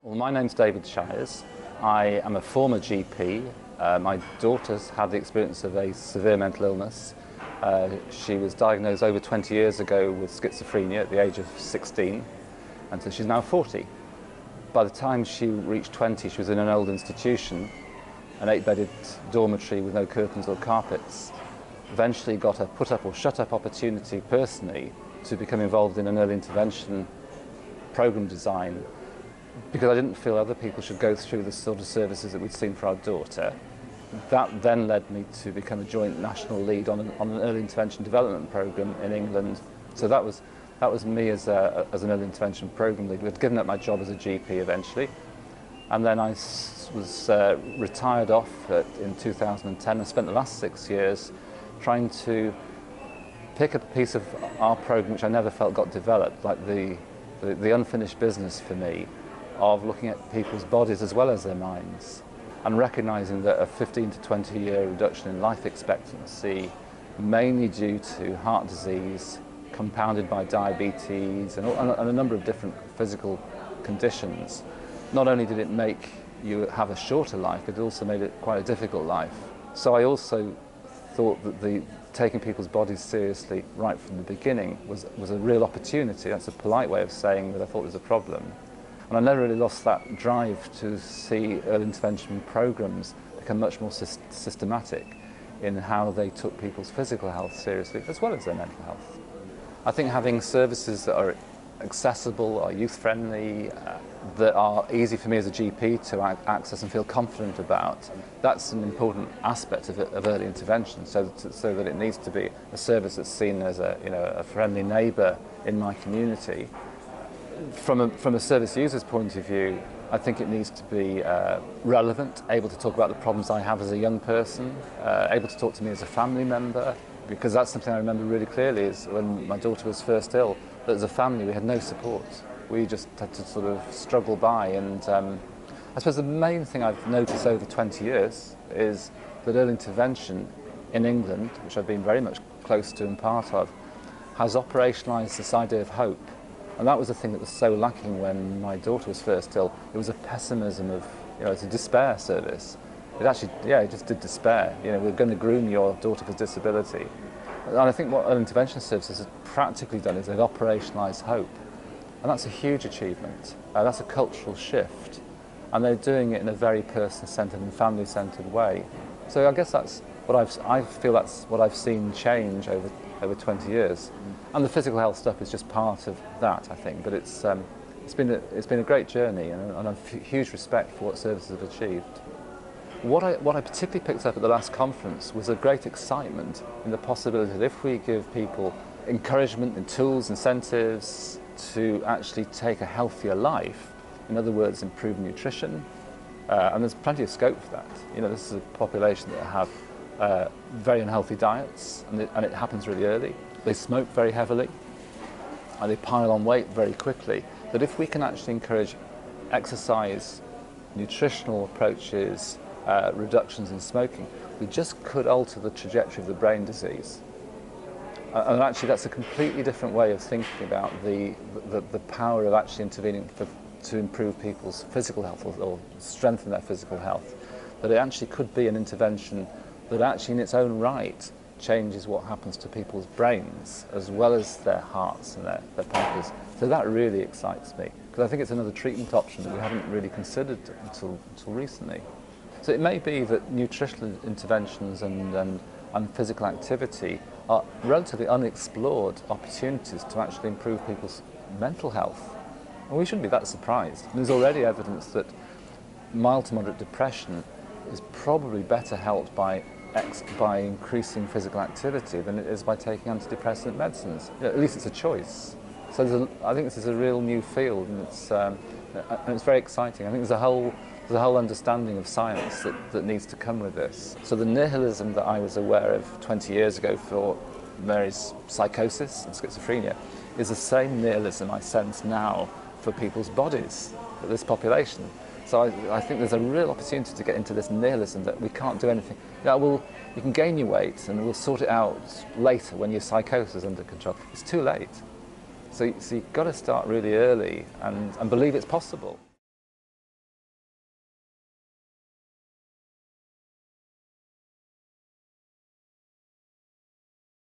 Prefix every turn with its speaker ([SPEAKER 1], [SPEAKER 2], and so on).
[SPEAKER 1] Well, my name's David Shiers. I am a former GP. My daughter's had the experience of a severe mental illness. She was diagnosed over 20 years ago with schizophrenia at the age of 16, and so she's now 40. By the time she reached 20, she was in an old institution, an 8-bedded dormitory with no curtains or carpets. Eventually got a put-up or shut-up opportunity personally to become involved in an early intervention program design, because I didn't feel other people should go through the sort of services that we'd seen for our daughter. That then led me to become a joint national lead on an early intervention development program in England. So that was me as an early intervention program lead. I'd given up my job as a GP eventually, and then I was retired off in 2010. I spent the last 6 years trying to pick up a piece of our program which I never felt got developed, like the unfinished business for me of looking at people's bodies as well as their minds, and recognising that a 15 to 20 year reduction in life expectancy, mainly due to heart disease compounded by diabetes and a number of different physical conditions, not only did it make you have a shorter life, but it also made it quite a difficult life. So I also thought that taking people's bodies seriously right from the beginning was a real opportunity. That's a polite way of saying that I thought it was a problem. And I never really lost that drive to see early intervention programs become much more systematic in how they took people's physical health seriously as well as their mental health. I think having services that are accessible, are youth-friendly, that are easy for me as a GP to access and feel confident about, that's an important aspect of early intervention, so that it needs to be a service that's seen as a friendly neighbour in my community. From a service user's point of view, I think it needs to be relevant, able to talk about the problems I have as a young person, able to talk to me as a family member, because that's something I remember really clearly is when my daughter was first ill, that as a family we had no support. We just had to sort of struggle by, and I suppose the main thing I've noticed over 20 years is that early intervention in England, which I've been very much close to and part of, has operationalised this idea of hope. And that was the thing that was so lacking when my daughter was first ill. It was a pessimism of, it's a despair service. It actually, it just did despair. We're going to groom your daughter for disability. And I think what early intervention services have practically done is they've operationalised hope. And that's a huge achievement. That's a cultural shift. And they're doing it in a very person-centred and family-centred way. So I guess that's what I feel that's what I've seen change over 20 years. And the physical health stuff is just part of that, I think. But it's been a great journey, and I have huge respect for what services have achieved. What I particularly picked up at the last conference was a great excitement in the possibility that if we give people encouragement and tools, incentives to actually take a healthier life, in other words, improve nutrition, and there's plenty of scope for that. This is a population that have very unhealthy diets, and it happens really early. They smoke very heavily, and they pile on weight very quickly. That if we can actually encourage exercise, nutritional approaches, reductions in smoking, we just could alter the trajectory of the brain disease. And actually that's a completely different way of thinking about the power of actually intervening to improve people's physical health or strengthen their physical health. That it actually could be an intervention that actually in its own right changes what happens to people's brains as well as their hearts and their pancreas. So that really excites me, because I think it's another treatment option that we haven't really considered until recently. So it may be that nutritional interventions and physical activity are relatively unexplored opportunities to actually improve people's mental health. And we shouldn't be that surprised. There's already evidence that mild to moderate depression is probably better helped by increasing physical activity than it is by taking antidepressant medicines. At least it's a choice. So I think this is a real new field, and it's very exciting. I think there's a whole understanding of science that needs to come with this. So the nihilism that I was aware of 20 years ago for Mary's psychosis and schizophrenia is the same nihilism I sense now for people's bodies, for this population. So I think there's a real opportunity to get into this nihilism that we can't do anything. You can gain your weight and we'll sort it out later when your psychosis is under control. It's too late. So you've got to start really early and believe it's possible.